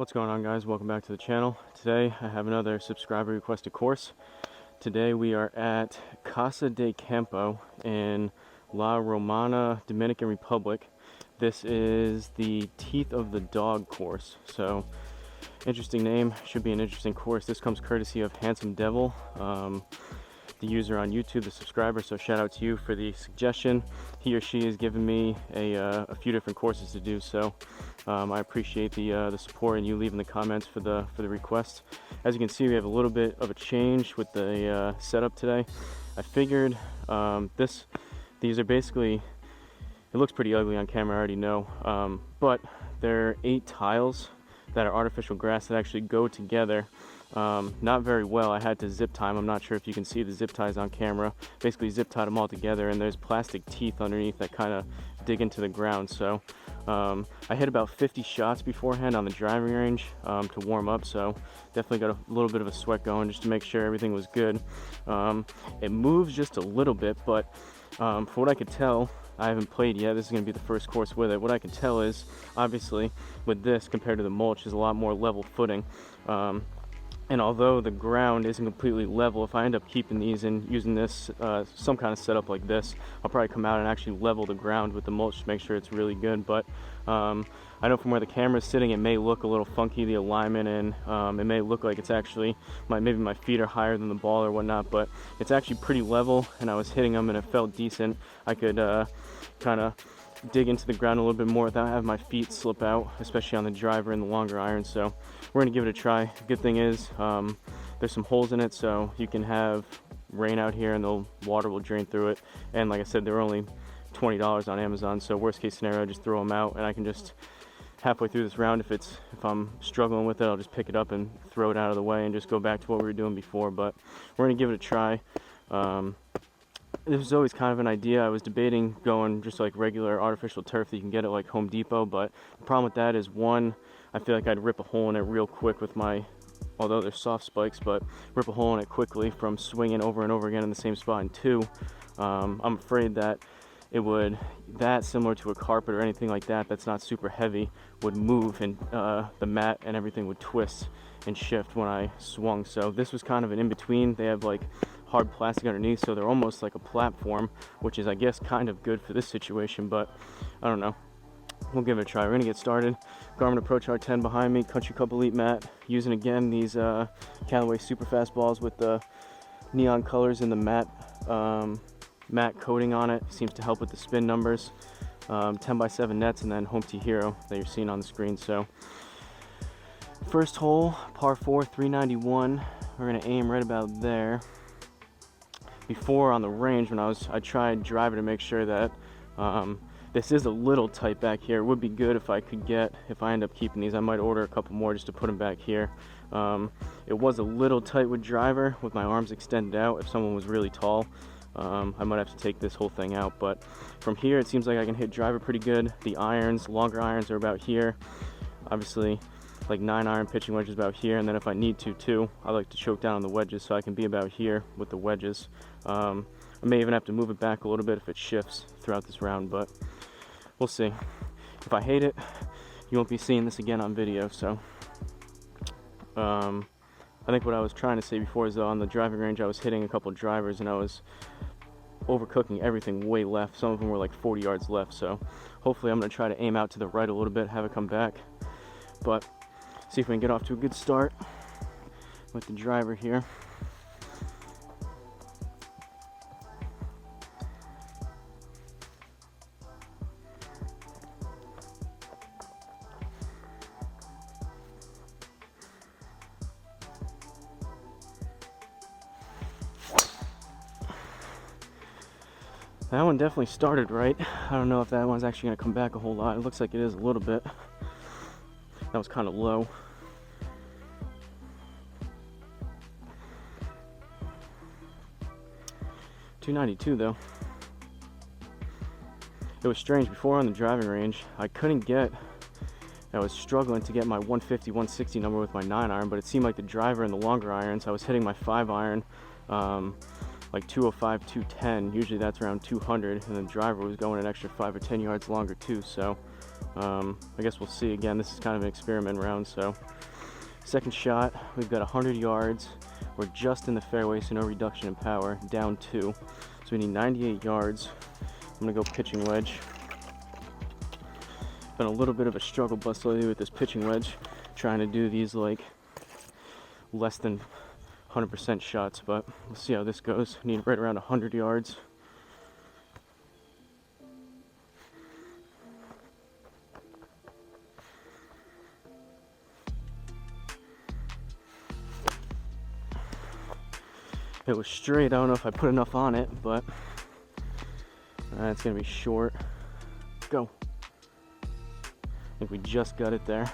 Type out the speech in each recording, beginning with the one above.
What's going on, guys? Welcome back to the channel. Today I have another subscriber requested course. Today we are at Casa de Campo in La Romana, Dominican Republic. This is the Teeth of the Dog course. So interesting name, should be an interesting course. This comes courtesy of Handsome Devil, the user on YouTube, the subscriber, so shout out to you for the suggestion. He or she has given me a few different courses to do, so I appreciate the support and you leaving the comments for the request. As you can see, we have a little bit of a change with the setup today. I figured these are basically, it looks pretty ugly on camera, I already know, but they're 8 tiles that are artificial grass that actually go together. Not very well. I had to zip tie them. I'm not sure if you can see the zip ties on camera. Basically zip tied them all together, and there's plastic teeth underneath that kind of dig into the ground. So I hit about 50 shots beforehand on the driving range to warm up, so definitely got a little bit of a sweat going just to make sure everything was good. It moves just a little bit, but for what I could tell, I haven't played yet. This is going to be the first course with it. What I can tell is, obviously, with this compared to the mulch, there's a lot more level footing. And although the ground isn't completely level, if I end up keeping these and using this, some kind of setup like this, I'll probably come out and actually level the ground with the mulch to make sure it's really good. But I know from where the camera's sitting, it may look a little funky, the alignment, and it may look like it's actually, maybe my feet are higher than the ball or whatnot, but it's actually pretty level, and I was hitting them and it felt decent. I could kind of dig into the ground a little bit more without having my feet slip out, especially on the driver and the longer iron. So we're gonna give it a try. The good thing is there's some holes in it, so you can have rain out here and the water will drain through it. And like I said, they're only $20 on Amazon, so worst case scenario, just throw them out, and I can just halfway through this round, if I'm struggling with it, I'll just pick it up and throw it out of the way and just go back to what we were doing before. But we're gonna give it a try. This was always kind of an idea. I was debating going just like regular artificial turf that you can get at like Home Depot, but the problem with that is, one, I feel like I'd rip a hole in it real quick with my, although they're soft spikes, but rip a hole in it quickly from swinging over and over again in the same spot. And two, I'm afraid that it would, similar to a carpet or anything like that that's not super heavy, would move, and the mat and everything would twist and shift when I swung. So this was kind of an in-between. They have like hard plastic underneath, so they're almost like a platform, which is, I guess, kind of good for this situation, but I don't know. We'll give it a try. We're gonna get started. Garmin Approach R10 behind me, Country Club Elite mat, using again these Callaway Super Fast balls with the neon colors in the matte coating on it. Seems to help with the spin numbers. 10x7 nets, and then Home Tee Hero that you're seeing on the screen. So first hole, par 4, 391. We're gonna aim right about there. Before on the range, when I tried driving to make sure that this is a little tight back here. It would be good if I end up keeping these. I might order a couple more just to put them back here. It was a little tight with driver, with my arms extended out. If someone was really tall, I might have to take this whole thing out. But from here, it seems like I can hit driver pretty good. The irons, longer irons, are about here. Obviously, like 9-iron pitching wedges about here, and then if I need to too, I like to choke down on the wedges so I can be about here with the wedges. I may even have to move it back a little bit if it shifts throughout this round, but we'll see. If I hate it, you won't be seeing this again on video. So I think what I was trying to say before is, though, on the driving range I was hitting a couple drivers and I was overcooking everything way left. Some of them were like 40 yards left, so hopefully I'm going to try to aim out to the right a little bit, have it come back, but see if we can get off to a good start with the driver here. That one definitely started right. I don't know if that one's actually going to come back a whole lot. It looks like it is a little bit. That was kind of low. .292 though. It was strange. Before on the driving range, I was struggling to get my 150, 160 number with my 9-iron, but it seemed like the driver and the longer irons, I was hitting my 5-iron like 205, 210. Usually that's around 200, and the driver was going an extra 5 or 10 yards longer too. So I guess we'll see. Again, this is kind of an experiment round. So second shot, we've got 100 yards. We're just in the fairway, so no reduction in power, down 2. So we need 98 yards. I'm gonna go pitching wedge. Been a little bit of a struggle bus lately with this pitching wedge, trying to do these like less than 100% shots, but we'll see how this goes. Need right around 100 yards. It was straight. I don't know if I put enough on it, but it's gonna be short. Go. I think we just got it there.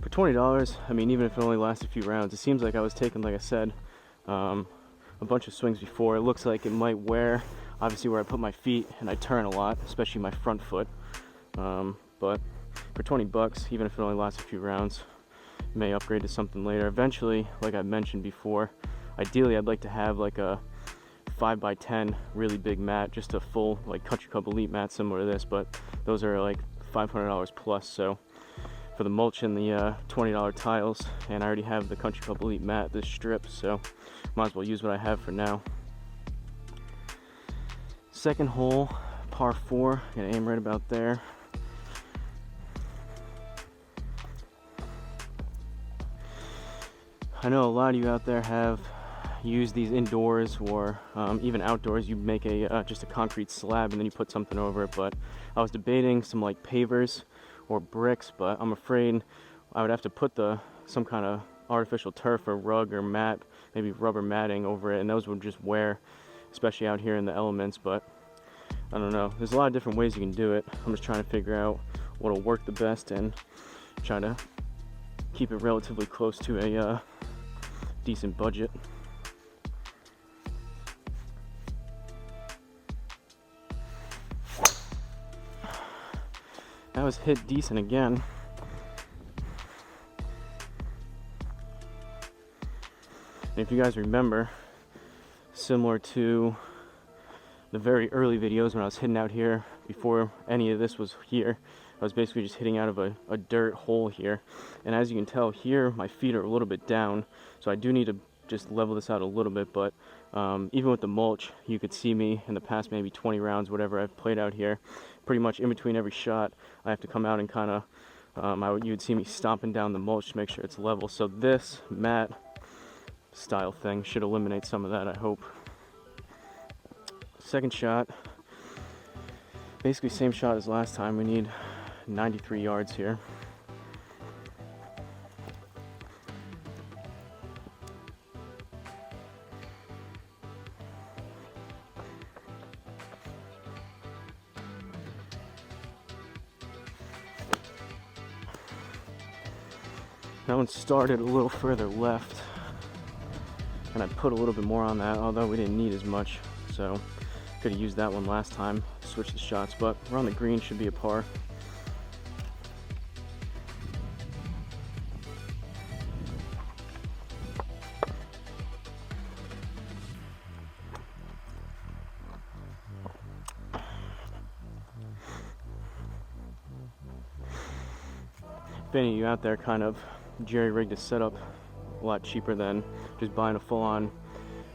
For $20, I mean, even if it only lasts a few rounds, it seems like I was taking, like I said, a bunch of swings before. It looks like it might wear, obviously, where I put my feet, and I turn a lot, especially my front foot. But for 20 bucks, even if it only lasts a few rounds, may upgrade to something later. Eventually, like I mentioned before, ideally I'd like to have like a 5x10 really big mat, just a full like Country Club Elite mat similar to this, but those are like $500 plus. So for the mulch and the $20 tiles, and I already have the Country Club Elite mat, this strip, so might as well use what I have for now. Second hole, par 4, gonna aim right about there. I know a lot of you out there have used these indoors or even outdoors. You make a just a concrete slab and then you put something over it, but I was debating some like pavers or bricks, but I'm afraid I would have to put some kind of artificial turf or rug or mat, maybe rubber matting over it, and those would just wear, especially out here in the elements. But I don't know, there's a lot of different ways you can do it. I'm just trying to figure out what'll work the best and try to keep it relatively close to a decent budget. That was hit decent again. And if you guys remember, similar to the very early videos when I was hitting out here before any of this was here, I was basically just hitting out of a dirt hole here. And as you can tell here, my feet are a little bit down, so I do need to just level this out a little bit. But even with the mulch, you could see me in the past maybe 20 rounds, whatever I've played out here, pretty much in between every shot, I have to come out and kind of, you would see me stomping down the mulch to make sure it's level. So this mat style thing should eliminate some of that, I hope. Second shot, basically same shot as last time. We need 93 yards here. That one started a little further left, and I put a little bit more on that, although we didn't need as much, so could have used that one last time, switch the shots. But we're on the green, should be a par. If any of you out there kind of jerry-rigged a setup a lot cheaper than just buying a full-on,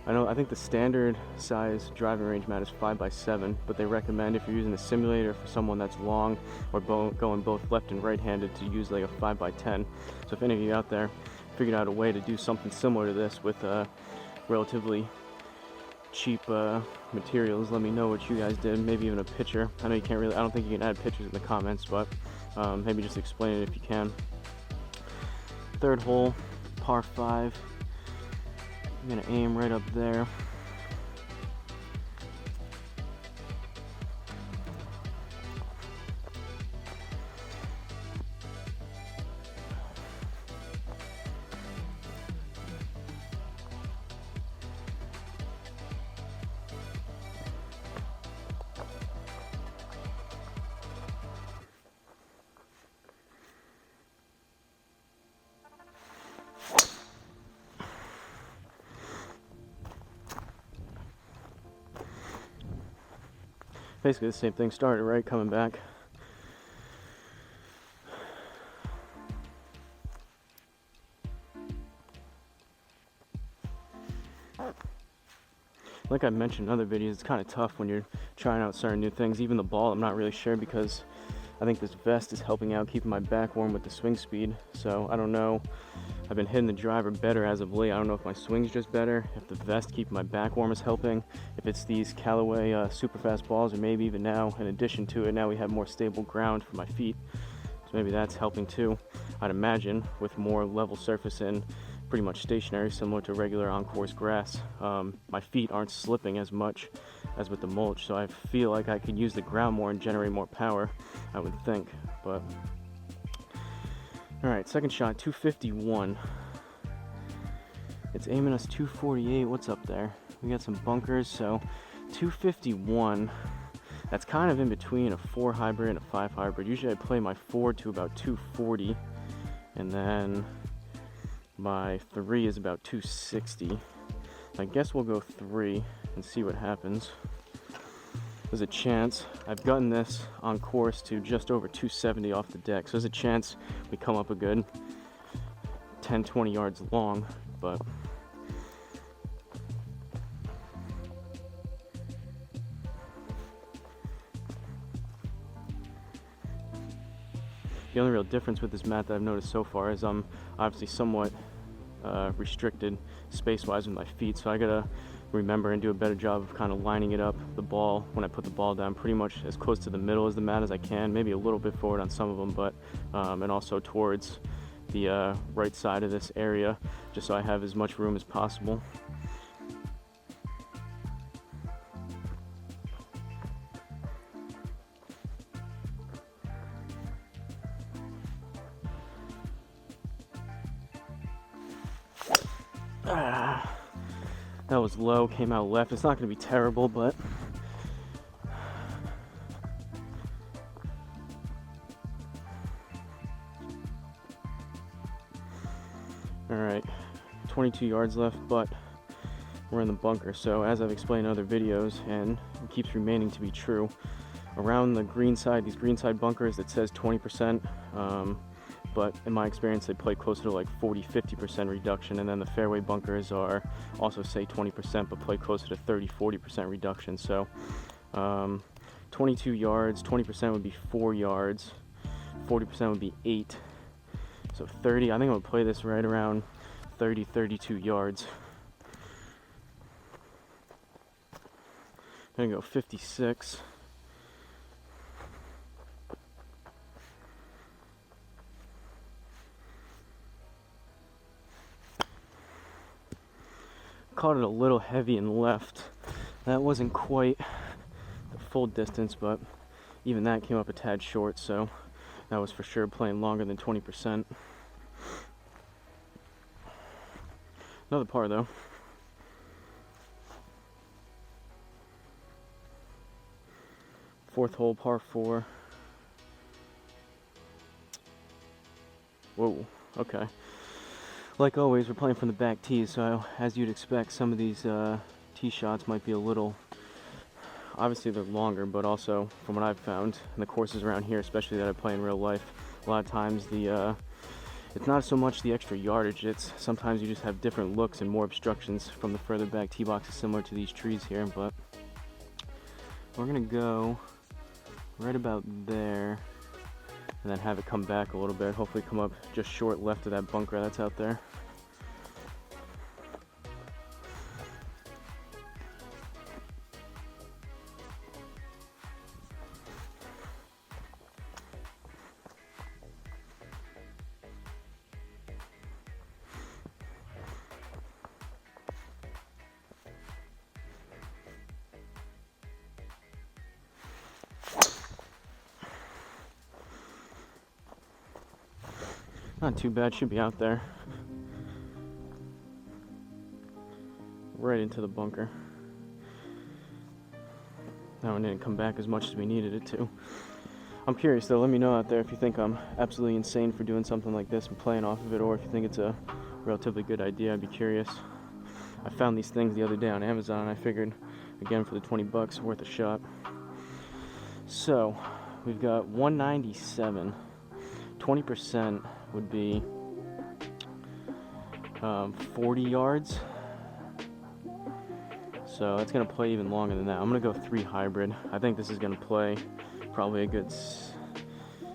I think the standard size driving range mat is 5x7, but they recommend if you're using a simulator for someone that's long or going both left and right-handed to use like a 5x10. So if any of you out there figured out a way to do something similar to this with relatively cheap materials, let me know what you guys did. Maybe even a picture. I know you can't really, I don't think you can add pictures in the comments, but maybe just explain it if you can. Third hole, par 5. I'm gonna aim right up there. basically the same thing started, right? Coming back. Like I mentioned in other videos, it's kind of tough when you're trying out certain new things. Even the ball, I'm not really sure, because I think this vest is helping out keeping my back warm with the swing speed. So I don't know. I've been hitting the driver better as of late. I don't know if my swing's just better, if the vest keeping my back warm is helping, if it's these Callaway super fast balls, or maybe even now, in addition to it, now we have more stable ground for my feet. So maybe that's helping too. I'd imagine with more level surface and pretty much stationary, similar to regular on-course grass, my feet aren't slipping as much as with the mulch, so I feel like I could use the ground more and generate more power, I would think. But all right, second shot, 251. It's aiming us 248. What's up there? We got some bunkers, so 251. That's kind of in between a 4 hybrid and a 5 hybrid. Usually I play my 4 to about 240, and then my 3 is about 260. I guess we'll go 3 and see what happens. There's a chance. I've gotten this on course to just over 270 off the deck, so there's a chance we come up a good 10-20 yards long, but the only real difference with this mat that I've noticed so far is I'm obviously somewhat restricted space-wise with my feet, so I gotta remember and do a better job of kind of lining it up, the ball, when I put the ball down, pretty much as close to the middle as the mat as I can, maybe a little bit forward on some of them, but and also towards the right side of this area, just so I have as much room as possible. That was low, came out left. It's not going to be terrible, but all right, 22 yards left, but we're in the bunker. So as I've explained in other videos, and it keeps remaining to be true, around the green side, these green side bunkers, it says 20%, but in my experience they play closer to like 40-50% reduction, and then the fairway bunkers are also say 20% but play closer to 30-40% reduction. So 22 yards, 20% would be 4 yards, 40% would be 8, so 30. I think I would play this right around 30-32 yards. I'm gonna go 56. Caught it a little heavy and left. That wasn't quite the full distance, but even that came up a tad short, so that was for sure playing longer than 20%. Another par though. Fourth hole, par 4. Whoa, okay. Like always, we're playing from the back tees, so as you'd expect, some of these tee shots might be a little, obviously they're longer, but also from what I've found in the courses around here, especially that I play in real life, a lot of times it's not so much the extra yardage, it's sometimes you just have different looks and more obstructions from the further back tee boxes, similar to these trees here. But we're gonna go right about there and then have it come back a little bit, hopefully come up just short left of that bunker that's out there. Not too bad, should be out there. Right into the bunker. That one didn't come back as much as we needed it to. I'm curious though, let me know out there if you think I'm absolutely insane for doing something like this and playing off of it, or if you think it's a relatively good idea. I'd be curious. I found these things the other day on Amazon, and I figured, again, for the 20 bucks, worth a shot. So we've got 197. 20% would be 40 yards. So that's going to play even longer than that. I'm going to go 3 hybrid. I think this is going to play probably a good, it's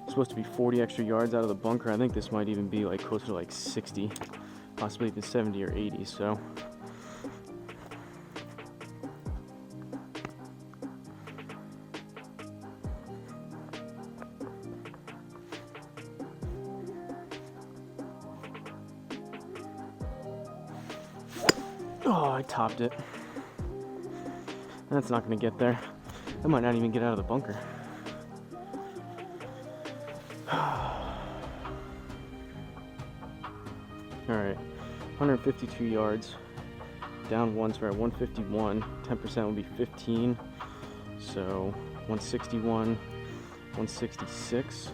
supposed to be 40 extra yards out of the bunker. I think this might even be like closer to like 60, possibly even 70 or 80. So oh, I topped it. That's not going to get there. I might not even get out of the bunker. Alright, 152 yards. Down one, so we're at 151. 10% would be 15. So 161, 166.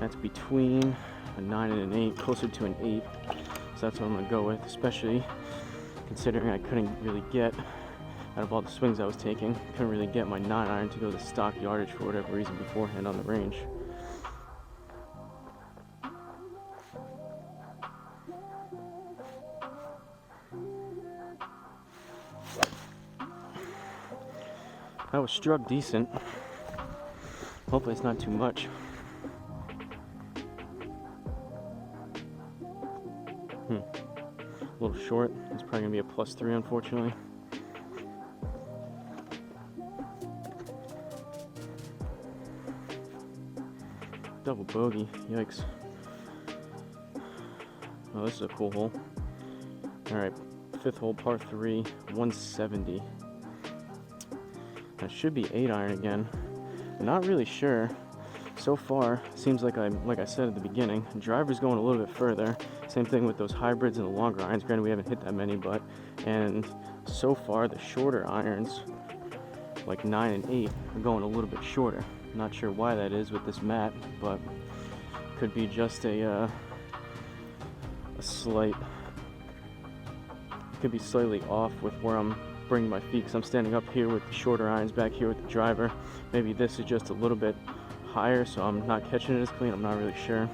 That's between a 9 and an 8, closer to an 8. So that's what I'm going to go with, especially considering I couldn't really get, out of all the swings I was taking, couldn't really get my 9 iron to go the stock yardage for whatever reason beforehand on the range. I was struck decent. Hopefully it's not too much. A little short. It's probably gonna be a +3, unfortunately. Double bogey. Yikes. Oh, this is a cool hole. Alright, 5th hole, par 3, 170. That should be 8 iron again. I'm not really sure. So far, seems like I said at the beginning, driver's going a little bit further. Same thing with those hybrids and the longer irons. Granted, we haven't hit that many, and so far the shorter irons, like 9 and 8, are going a little bit shorter. I'm not sure why that is with this mat, but could be just a slight, could be slightly off with where I'm bringing my feet, because I'm standing up here with the shorter irons, back here with the driver. Maybe this is just a little bit higher, so I'm not catching it as clean. I'm not really sure.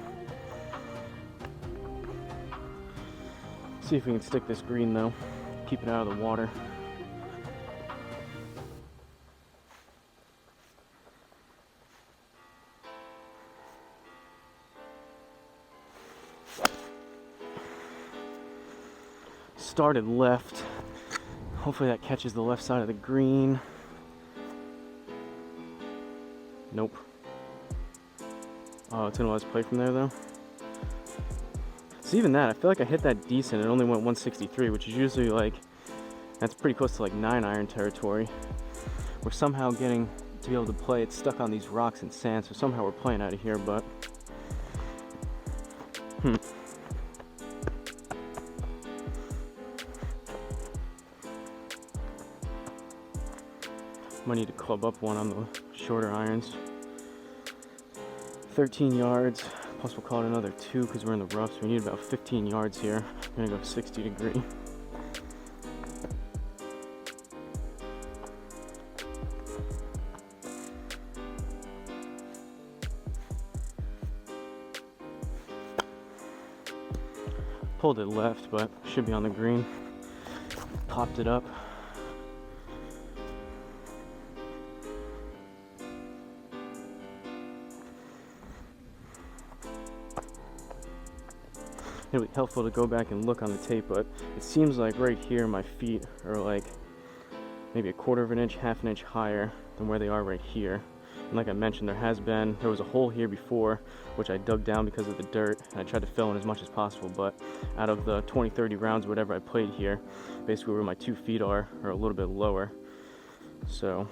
See if we can stick this green though, keep it out of the water. Started left. Hopefully that catches the left side of the green. Nope. Oh, it's gonna let us play from there though. So even that, I feel like I hit that decent. It only went 163, which is usually like, that's pretty close to like 9 iron territory. We're somehow getting to be able to play. It's stuck on these rocks and sand, so somehow we're playing out of here, but might need to club up one on the shorter irons. 13 yards, plus we'll call it another 2 because we're in the rough, so we need about 15 yards here. I'm gonna go 60 degree. Pulled it left, but should be on the green. Popped it up. It would be helpful to go back and look on the tape, but it seems like right here my feet are like maybe 1/4 of an inch, 1/2 an inch higher than where they are right here. And like I mentioned, there was a hole here before, which I dug down because of the dirt, and I tried to fill in as much as possible, but out of the 20-30 rounds, whatever I played here, basically where my 2 feet are a little bit lower. So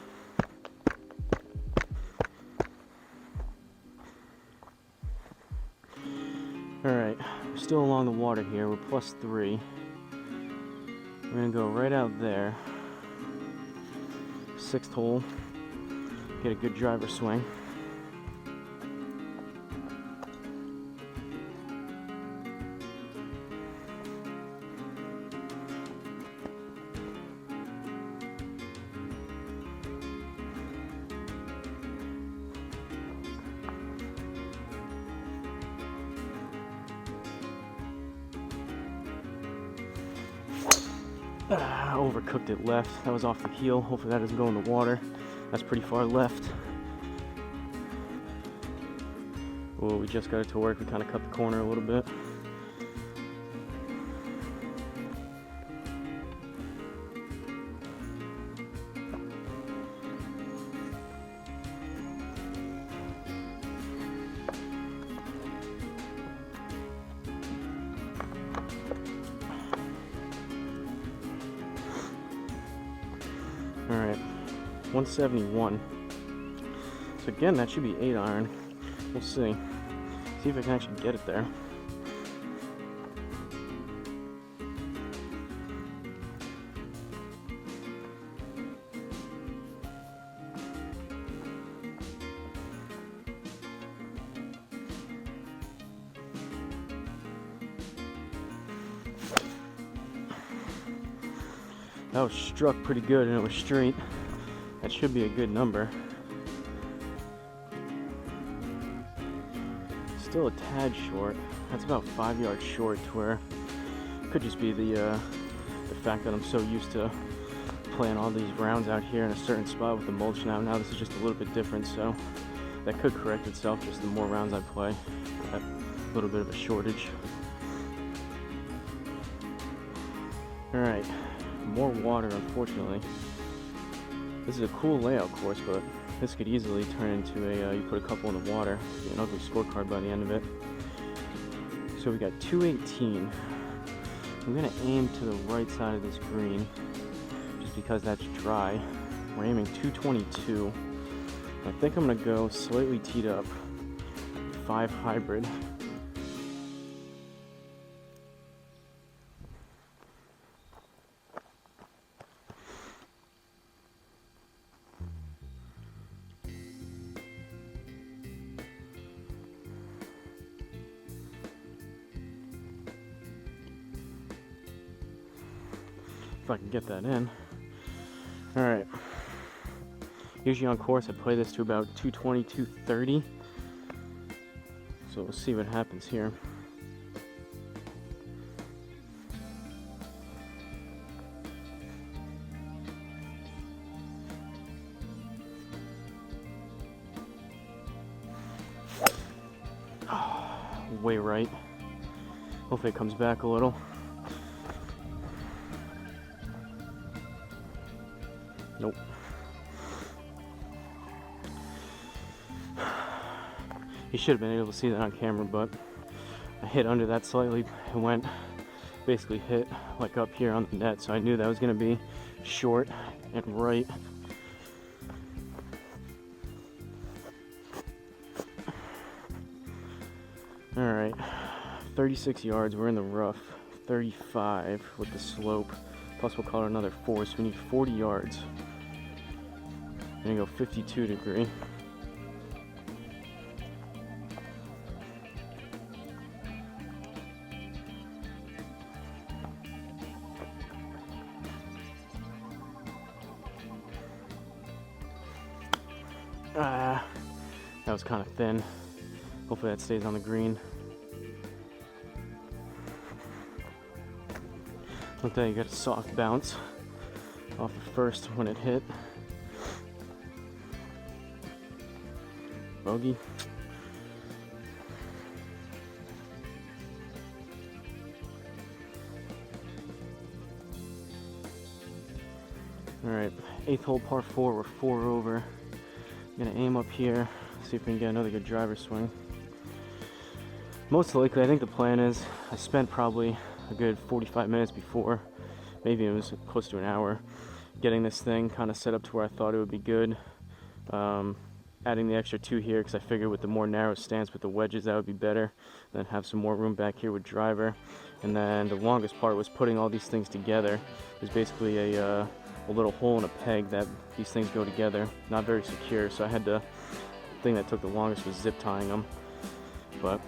alright, we're still along the water here. We're +3. We're gonna go right out there. 6th hole. Get a good driver swing. Overcooked it left. That was off the heel. Hopefully that doesn't go in the water. That's pretty far left. Oh, we just got it to work. We kind of cut the corner a little bit. All right, 171. So again, that should be 8 iron. We'll see. See if I can actually get it there. That was struck pretty good and it was straight. That should be a good number. Still a tad short. That's about 5 yards short, to where it could just be the fact that I'm so used to playing all these rounds out here in a certain spot with the mulch now. Now this is just a little bit different, so that could correct itself just the more rounds I play. That little bit of a shortage. Alright, more water, unfortunately. This is a cool layout course, but this could easily turn into a, you put a couple in the water, be an ugly scorecard by the end of it. So we got 218. I'm going to aim to the right side of this green, just because that's dry. We're aiming 222. I think I'm going to go slightly teed up, 5 hybrid. If I can get that in. Alright. Usually on course I play this to about 220, 230. So we'll see what happens here. Way right. Hopefully it comes back a little. Nope. You should have been able to see that on camera, but I hit under that slightly. It went, basically hit like up here on the net, so I knew that was going to be short and right. Alright, 36 yards, we're in the rough, 35 with the slope, plus we'll call it another 4, so we need 40 yards. I'm gonna go 52 degree. That was kind of thin. Hopefully that stays on the green. Look there, you got a soft bounce off the first when it hit. Bogey. Alright, 8th hole par 4, we're 4 over. I'm gonna aim up here, see if we can get another good driver swing. Most likely, I think the plan is, I spent probably a good 45 minutes before, maybe it was close to an hour, getting this thing kind of set up to where I thought it would be good. Adding the extra 2 here because I figured with the more narrow stance with the wedges that would be better. Then have some more room back here with driver. And then the longest part was putting all these things together. There's basically a little hole in a peg that these things go together. Not very secure, so I had to, the thing that took the longest was zip tying them. But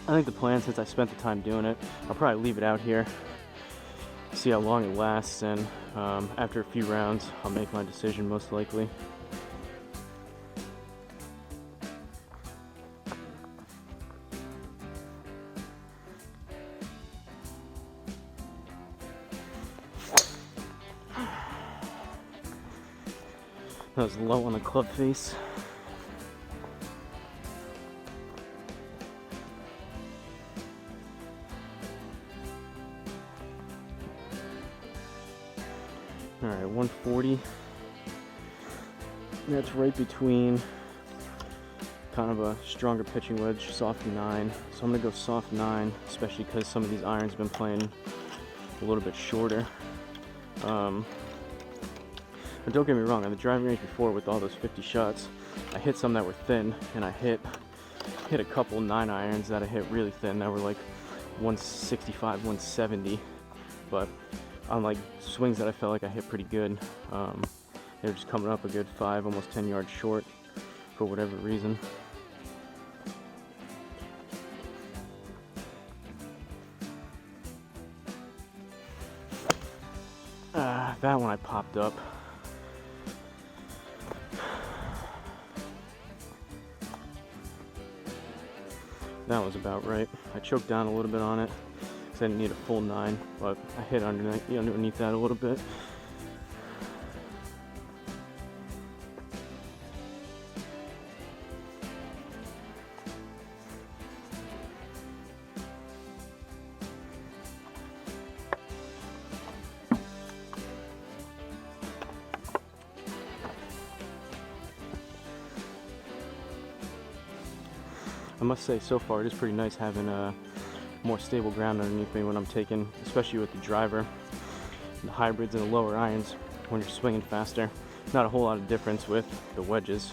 I think the plan, since I spent the time doing it, I'll probably leave it out here, see how long it lasts, and after a few rounds I'll make my decision most likely. That was low on the club face. Alright, 140. That's right between kind of a stronger pitching wedge, soft 9. So I'm going to go soft 9, especially because some of these irons have been playing a little bit shorter. And don't get me wrong, on the driving range before with all those 50 shots, I hit some that were thin, and I hit a couple 9 irons that I hit really thin that were like 165, 170. But on like swings that I felt like I hit pretty good, they were just coming up a good 5, almost 10 yards short for whatever reason. That one I popped up. That was about right. I choked down a little bit on it because I didn't need a full 9, but I hit underneath that a little bit. I must say, so far it is pretty nice having a more stable ground underneath me when I'm taking, especially with the driver, the hybrids and the lower irons when you're swinging faster. Not a whole lot of difference with the wedges,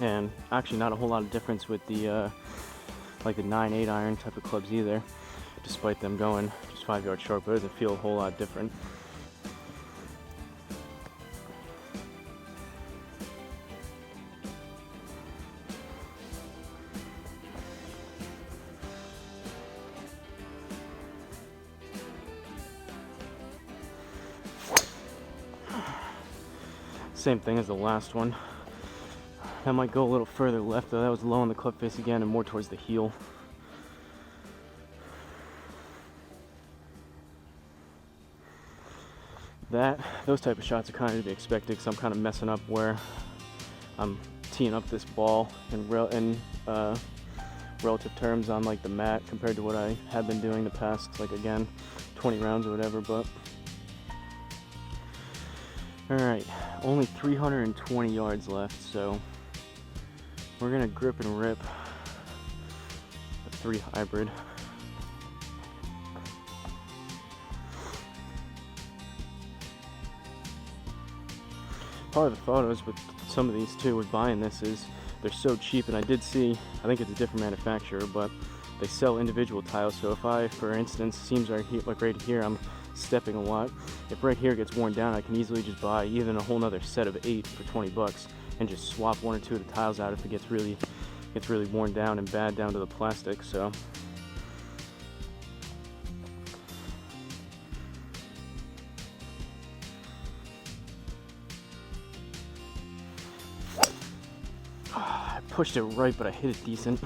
and actually not a whole lot of difference with the like the 9/8 iron type of clubs either, despite them going just 5 yards short, but it doesn't feel a whole lot different. Same thing as the last one. That might go a little further left though. That was low on the club face again and more towards the heel. Those type of shots are kind of to be expected because I'm kind of messing up where I'm teeing up this ball in relative terms on like the mat compared to what I have been doing the past, like again, 20 rounds or whatever. But alright, only 320 yards left, so we're gonna grip and rip a 3 hybrid. Part of the photos with some of these too with buying this is they're so cheap, and I did see, I think it's a different manufacturer, but they sell individual tiles. So if I, for instance, seems right here, like right here, I'm stepping a lot. If right here gets worn down, I can easily just buy even a whole nother set of 8 for 20 bucks and just swap 1 or 2 of the tiles out if it gets really worn down and bad down to the plastic. So I pushed it right, but I hit it decent.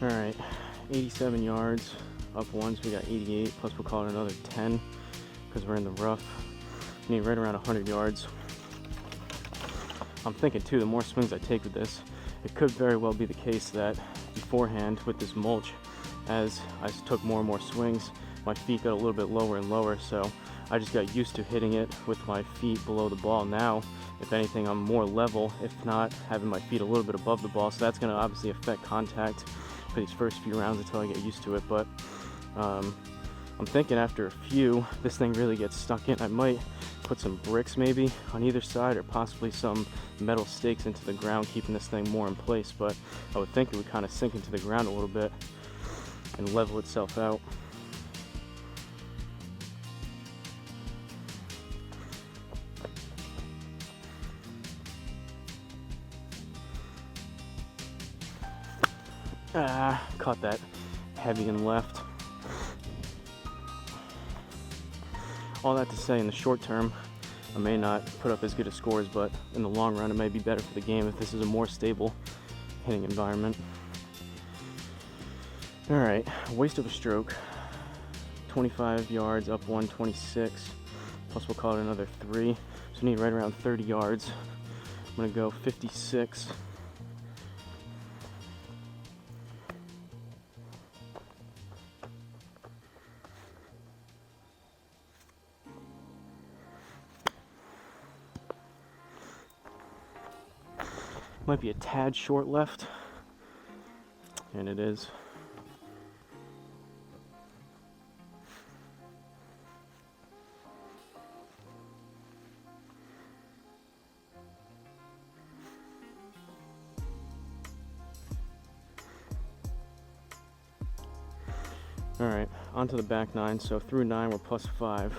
Alright, 87 yards, up once, we got 88, plus we'll call it another 10, because we're in the rough. We need right around 100 yards. I'm thinking too, the more swings I take with this, it could very well be the case that beforehand with this mulch, as I took more and more swings, my feet got a little bit lower and lower, so I just got used to hitting it with my feet below the ball. Now, if anything, I'm more level, if not having my feet a little bit above the ball, so that's going to obviously affect contact for these first few rounds until I get used to it. But I'm thinking after a few, this thing really gets stuck in. I might put some bricks maybe on either side, or possibly some metal stakes into the ground, keeping this thing more in place. But I would think it would kind of sink into the ground a little bit and level itself out. Caught that heavy and left. All that to say, in the short term, I may not put up as good as scores, but in the long run it may be better for the game if this is a more stable hitting environment. Alright, waste of a stroke. 25 yards, up 126. Plus we'll call it another 3. So we need right around 30 yards. I'm going to go 56. Might be a tad short left, and it is. Alright, onto the back 9. So through 9 we're plus 5.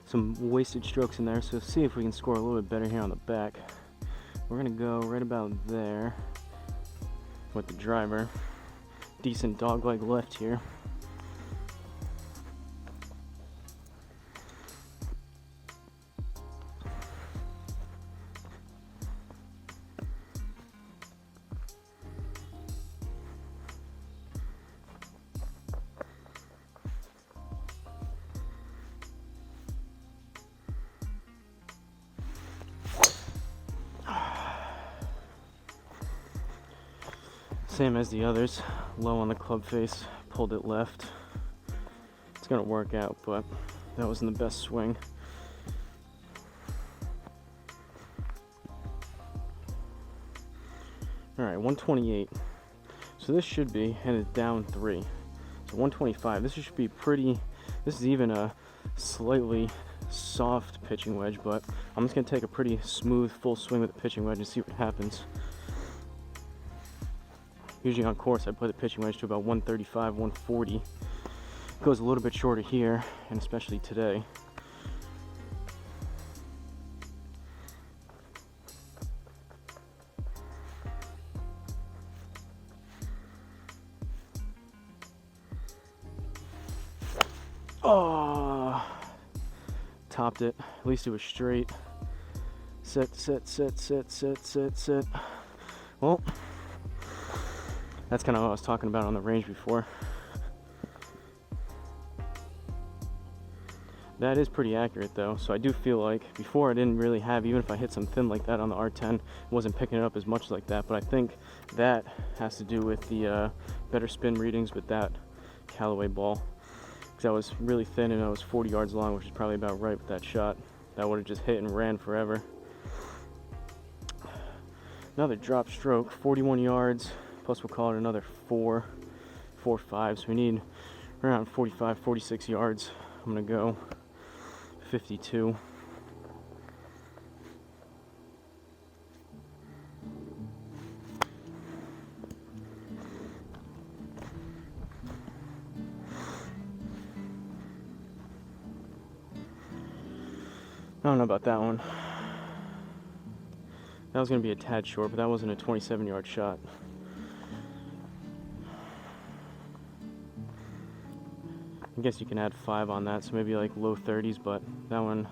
Some wasted strokes in there, so see if we can score a little bit better here on the back. We're gonna go right about there with the driver. Decent dogleg left here. Same as the others, low on the club face, pulled it left. It's gonna work out, but that wasn't the best swing. Alright, 128. So this should be, and it's down 3. So 125, this should be pretty, this is even a slightly soft pitching wedge, but I'm just gonna take a pretty smooth full swing with the pitching wedge and see what happens. Usually on course I put the pitching wedge to about 135, 140. It goes a little bit shorter here, and especially today. Oh, topped it. At least it was straight. Set, set, set, set, set, set, set. Well, that's kind of what I was talking about on the range before. That is pretty accurate though, so I do feel like before I didn't really have, even if I hit some thin like that on the R10, I wasn't picking it up as much like that, but I think that has to do with the better spin readings with that Callaway ball. Because I was really thin and I was 40 yards long, which is probably about right with that shot. That would have just hit and ran forever. Another drop stroke, 41 yards. Plus we'll call it another 4, 5. So we need around 45, 46 yards. I'm gonna go 52. I don't know about that one. That was gonna be a tad short, but that wasn't a 27-yard shot. I guess you can add 5 on that, so maybe like low 30s, but that one,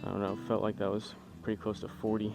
I don't know, felt like that was pretty close to 40.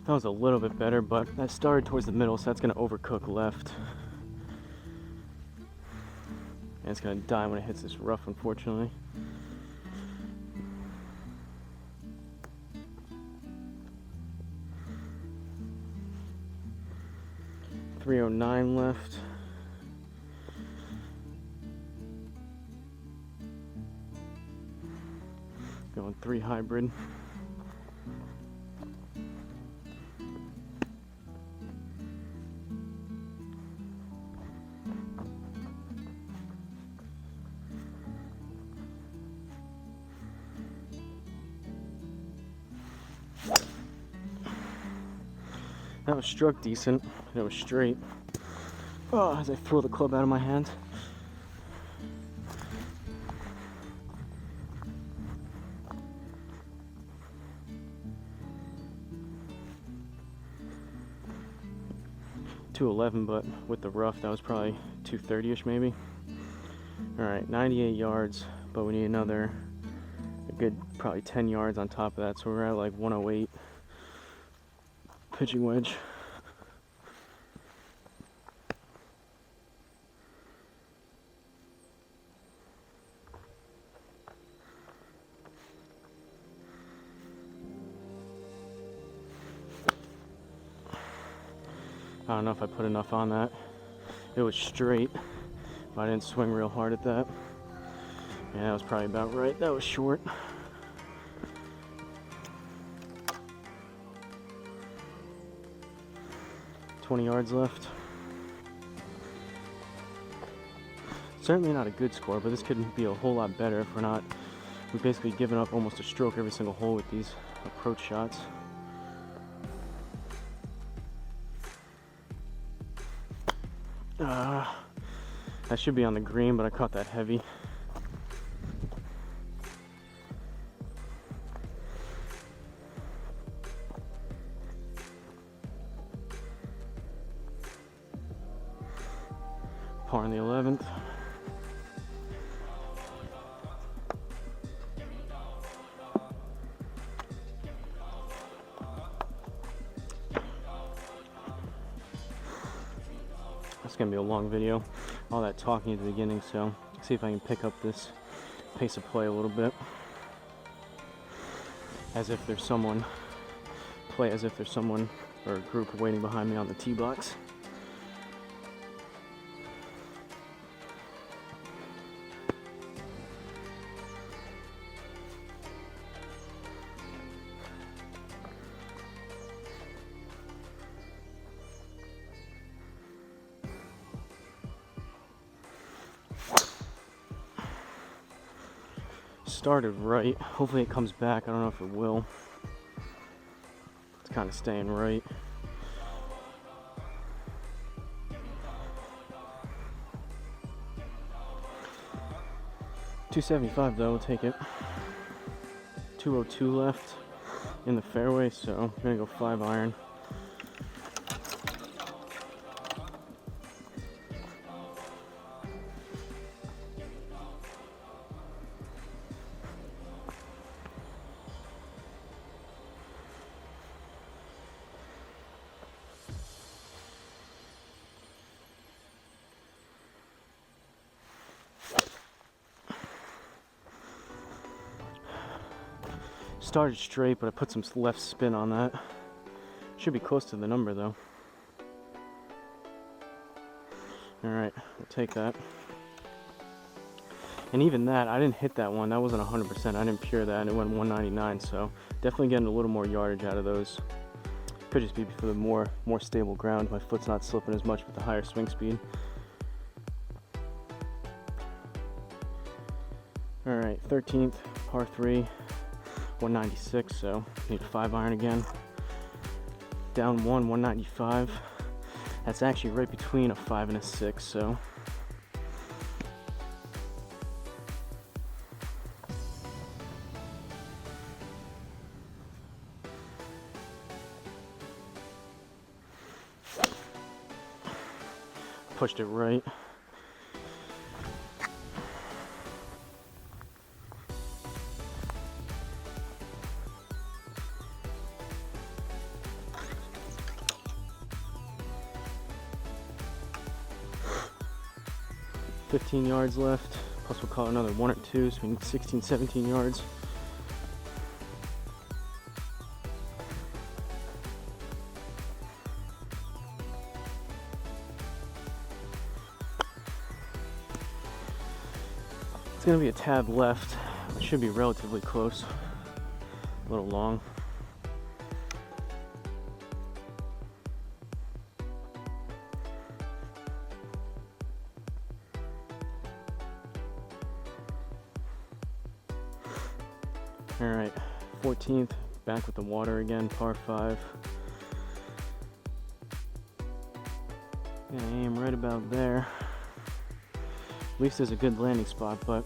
That was a little bit better, but that started towards the middle, so that's going to overcook left. And it's going to die when it hits this rough, unfortunately. .309 left. Going 3 hybrid. That was struck decent. It was straight. Oh, as I throw the club out of my hand. .211, but with the rough, that was probably 230-ish maybe. All right, 98 yards, but we need another a good probably 10 yards on top of that, so we're at like 108 pitching wedge. I don't know if I put enough on that. It was straight, but I didn't swing real hard at that. Yeah, that was probably about right. That was short. .20 yards left. Certainly not a good score, but this could be a whole lot better if we've basically given up almost a stroke every single hole with these approach shots. That should be on the green, but I caught that heavy. Par in the 11th. It's gonna be a long video, all that talking at the beginning, so see if I can pick up this pace of play a little bit. As if there's someone or a group waiting behind me on the tee box. Started right. Hopefully it comes back. I don't know if it will. It's kind of staying right. .275 though, we'll take it. 202 left in the fairway, so I'm gonna go 5-iron. Started straight, but I put some left spin on that. Should be close to the number though. Alright, we'll take that. And even that, I didn't hit that one. That wasn't 100%. I didn't pure that, and it went 199. So definitely getting a little more yardage out of those. Could just be for the more stable ground. My foot's not slipping as much with the higher swing speed. Alright, 13th, par 3. 196, so need a 5-iron again. Down 195. That's actually right between a 5 and a 6, so pushed it right. .15 yards left, plus we'll call it another 1 or 2, so we need 16, 17 yards. It's going to be a tab left. It should be relatively close, a little long. Alright, 14th, back with the water again, par 5. right about there. At least there's a good landing spot, but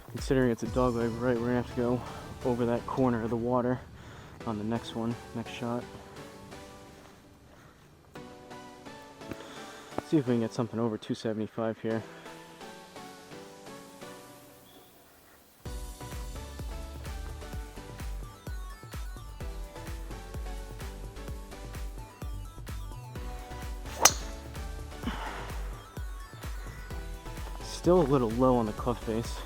considering it's a dogleg right, we're gonna have to go over that corner of the water on the next one, next shot. See if we can get something over 275 here. Still a little low on the cuff face.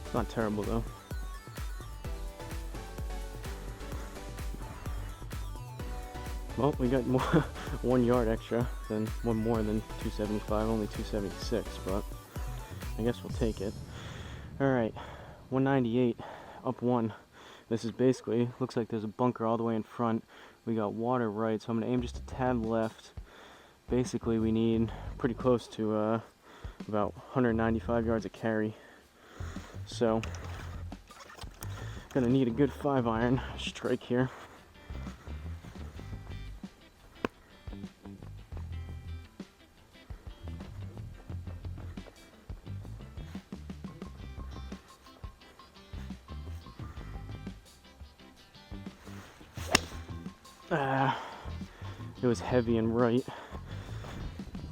It's not terrible though. Well, we got more 1 yard extra than one more than 275, only 276, but I guess we'll take it. Alright, 198, up one. This is basically, looks like there's a bunker all the way in front. We got water right, so I'm gonna aim just a tad left. Basically, we need pretty close to about 195 yards of carry. So, gonna need a good 5-iron strike here. It was heavy and right.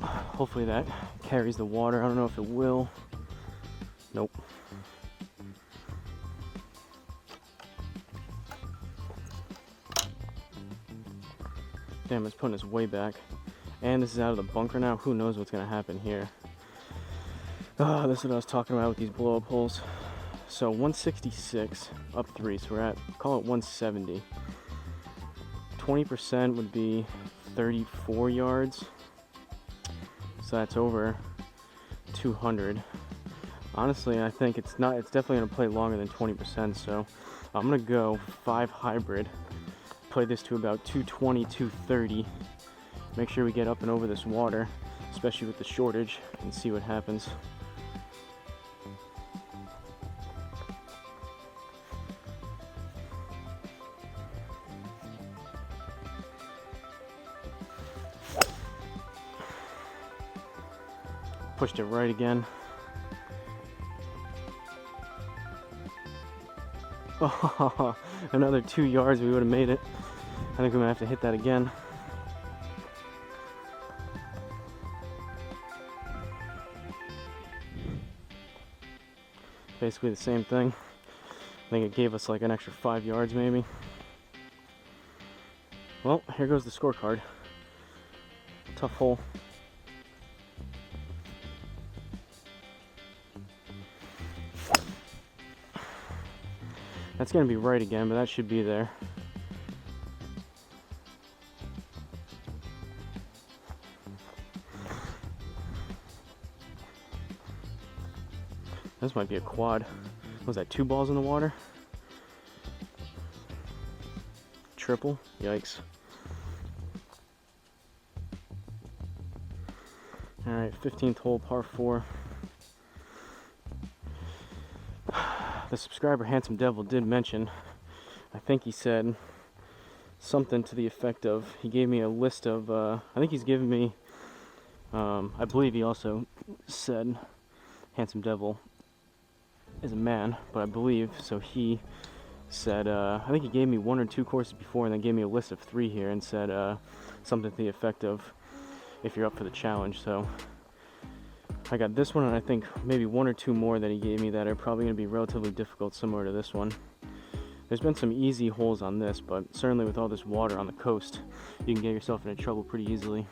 Hopefully that carries the water. I don't know if it will. Nope. Damn, it's putting us way back. And this is out of the bunker now. Who knows what's going to happen here. Oh, this is what I was talking about with these blow-up holes. So 166, up 3. So we're at, call it 170. 20% would be 34 yards. So that's over 200. Honestly, I think it's definitely going to play longer than 20%. So I'm going to go 5 hybrid. Play this to about 220, 230. Make sure we get up and over this water, especially with the shortage, and see what happens. Pushed it right again. Oh, another 2 yards, we would have made it. I think we're gonna have to hit that again. Basically the same thing. I think it gave us like an extra 5 yards maybe. Well, here goes the scorecard. Tough hole. That's going to be right again, but that should be there. This might be a quad. Was that 2 balls in the water? Triple? Yikes. Alright, 15th hole, par 4. The subscriber Handsome Devil did mention, I think he said something to the effect of, he gave me a list of, I think he's given me, I believe he also said Handsome Devil is a man, but I believe, so he said, I think he gave me 1 or 2 courses before and then gave me a list of 3 here and said something to the effect of, if you're up for the challenge. So I got this one, and I think maybe 1 or 2 more that he gave me that are probably going to be relatively difficult, similar to this one. There's been some easy holes on this, but certainly with all this water on the coast, you can get yourself into trouble pretty easily.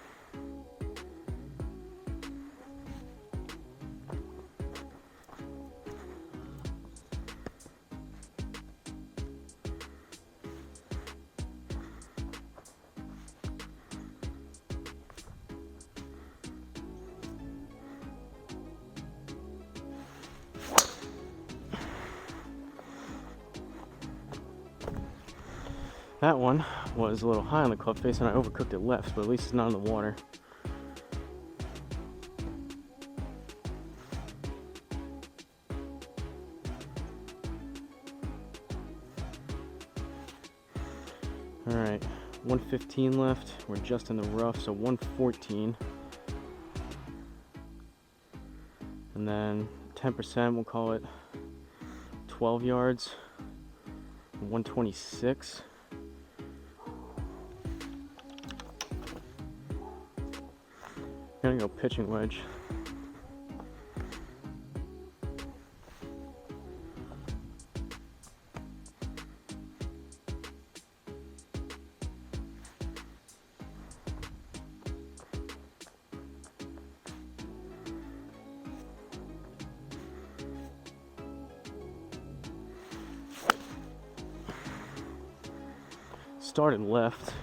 That one was a little high on the club face and I overcooked it left, but at least it's not in the water. Alright, 115 left. We're just in the rough, so 114. And then 10%, we'll call it 12 yards. 126. Gonna go pitching wedge. Started left.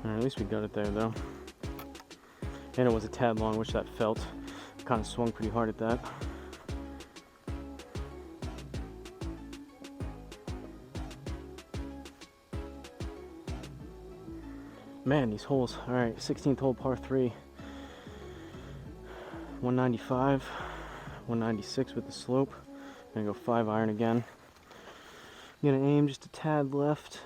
Alright, at least we got it there though. And it was a tad long, which that felt. Kind of swung pretty hard at that. Man, these holes. Alright, 16th hole, par 3. 195. 196 with the slope. Gonna go 5 iron again. I'm gonna aim just a tad left.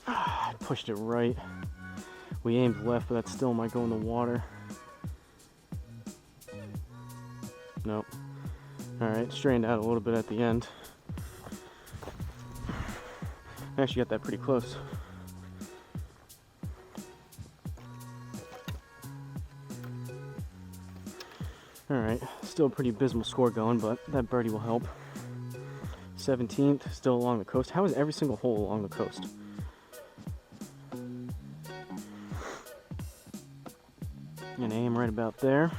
I pushed it right. We aimed left, but that still might go in the water. Nope. Alright, straightened out a little bit at the end. I actually got that pretty close. Alright, still a pretty abysmal score going, but that birdie will help. 17th, still along the coast. How is every single hole along the coast? And aim right about there.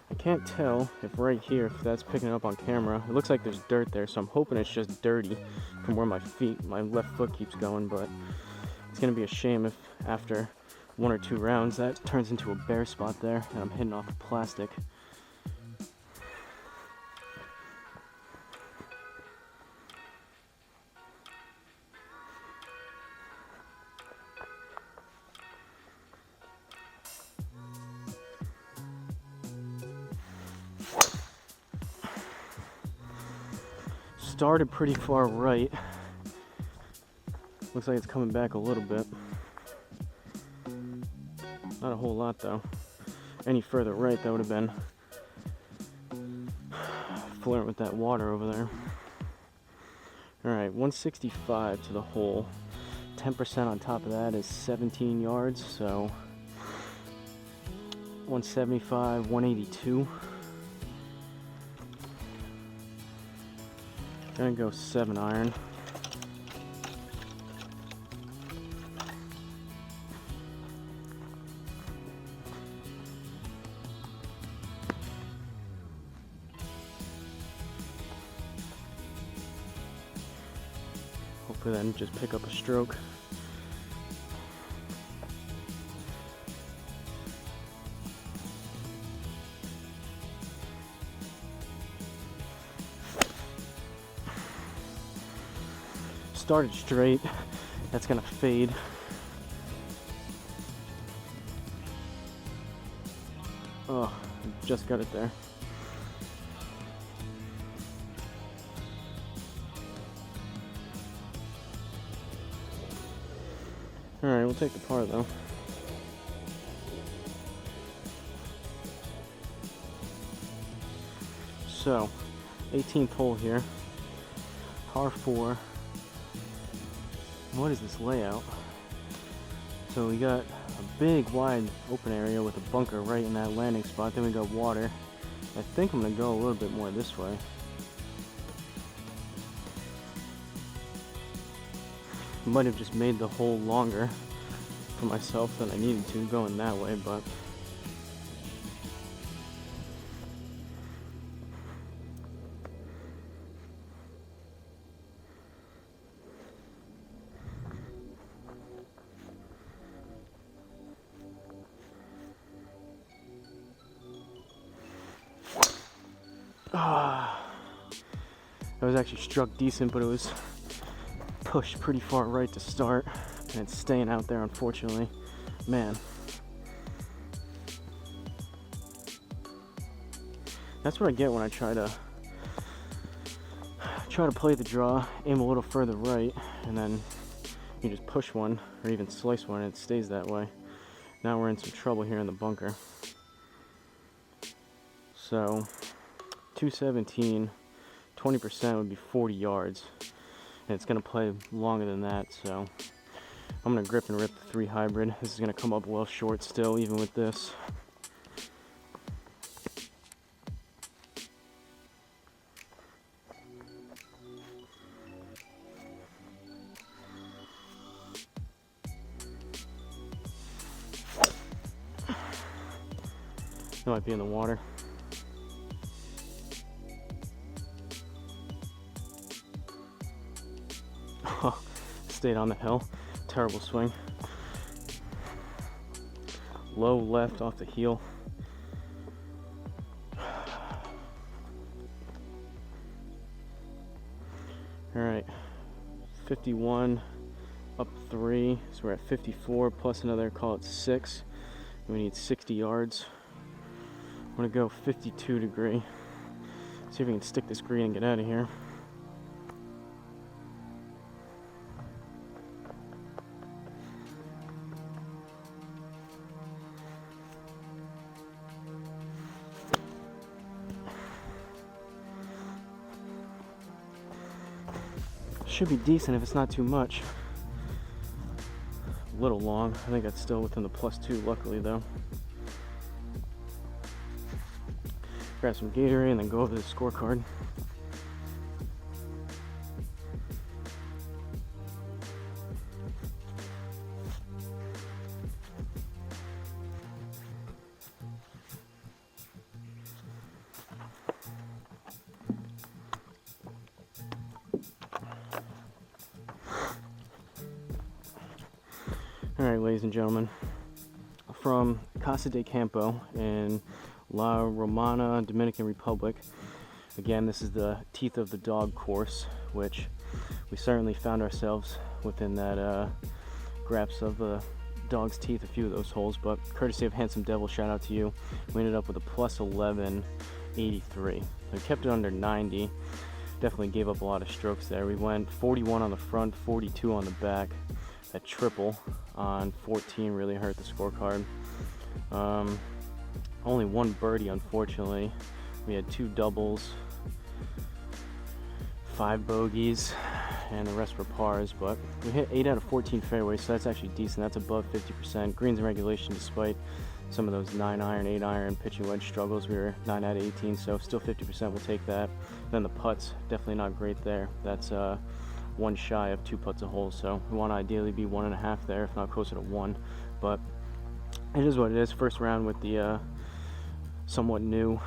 I can't tell if right here, if that's picking it up on camera. It looks like there's dirt there, so I'm hoping it's just dirty from where my left foot keeps going, but it's gonna be a shame if after 1 or 2 rounds that turns into a bare spot there and I'm hitting off the plastic. Started pretty far right. Looks like it's coming back a little bit. Not a whole lot though. Any further right, that would have been flirting with that water over there. Alright, 165 to the hole. 10% on top of that is 17 yards, so 175, 182. Gonna go 7 iron. Hopefully then just pick up a stroke. Started straight, that's gonna fade. Oh, just got it there. Alright, we'll take the par though. So, 18th hole here, par 4. What is this layout? So we got a big wide open area with a bunker right in that landing spot. Then we got water. I think I'm gonna go a little bit more this way. Might have just made the hole longer for myself than I needed to going that way, but It was actually struck decent, but it was pushed pretty far right to start, and it's staying out there, unfortunately. Man. That's what I get when I try to play the draw, aim a little further right, and then you just push one or even slice one and it stays that way. Now we're in some trouble here in the bunker. So 217, 20% would be 40 yards, and it's going to play longer than that, so I'm going to grip and rip the 3 hybrid. This is going to come up well short still, even with this. It might be in the water. Stayed on the hill. Terrible swing. Low left off the heel. Alright, 51 up 3, so we're at 54 plus another, call it 6. We need 60 yards. I'm gonna go 52 degree. See if we can stick this green and get out of here. Should be decent if it's not too much. A little long. I think that's still within the +2, luckily though. Grab some Gatorade and then go over the scorecard. Alright, ladies and gentlemen, from Casa de Campo in La Romana, Dominican Republic. Again, this is the Teeth of the Dog course, which we certainly found ourselves within that grasp of the dog's teeth, a few of those holes, but courtesy of Handsome Devil, shout out to you, we ended up with a +11, 83. So we kept it under 90. Definitely gave up a lot of strokes there. We went 41 on the front, 42 on the back. That triple on 14 really hurt the scorecard. Only one birdie, unfortunately. We had 2 doubles, 5 bogeys, and the rest were pars, but we hit 8 out of 14 fairways, so that's actually decent. That's above 50%. Greens in regulation, despite some of those 9 iron, 8 iron pitching wedge struggles, we were 9 out of 18, so still 50%, we'll take that. Then the putts, definitely not great there. That's 1 shy of 2 putts a hole, so we want to ideally be 1.5 there, if not closer to 1, but it is what it is. First round with the somewhat new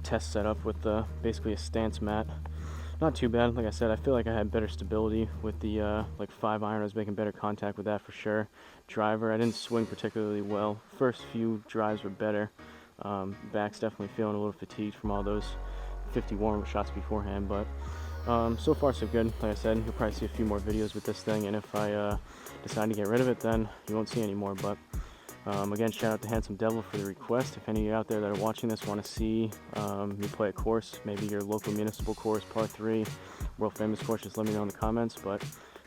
test setup with basically a stance mat. Not too bad. Like I said, I feel like I had better stability with the like 5 iron. I was making better contact with that for sure. Driver, I didn't swing particularly well. First few drives were better. Back's definitely feeling a little fatigued from all those 50 warm-up shots beforehand, but so far so good. Like I said, you'll probably see a few more videos with this thing, and if I decide to get rid of it, then you won't see any more. But again, shout out to Handsome Devil for the request. If any of you out there that are watching this want to see me play a course, maybe your local municipal course, par 3, world famous course, just let me know in the comments. But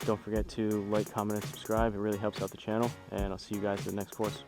don't forget to like, comment, and subscribe. It really helps out the channel, and I'll see you guys at the next course.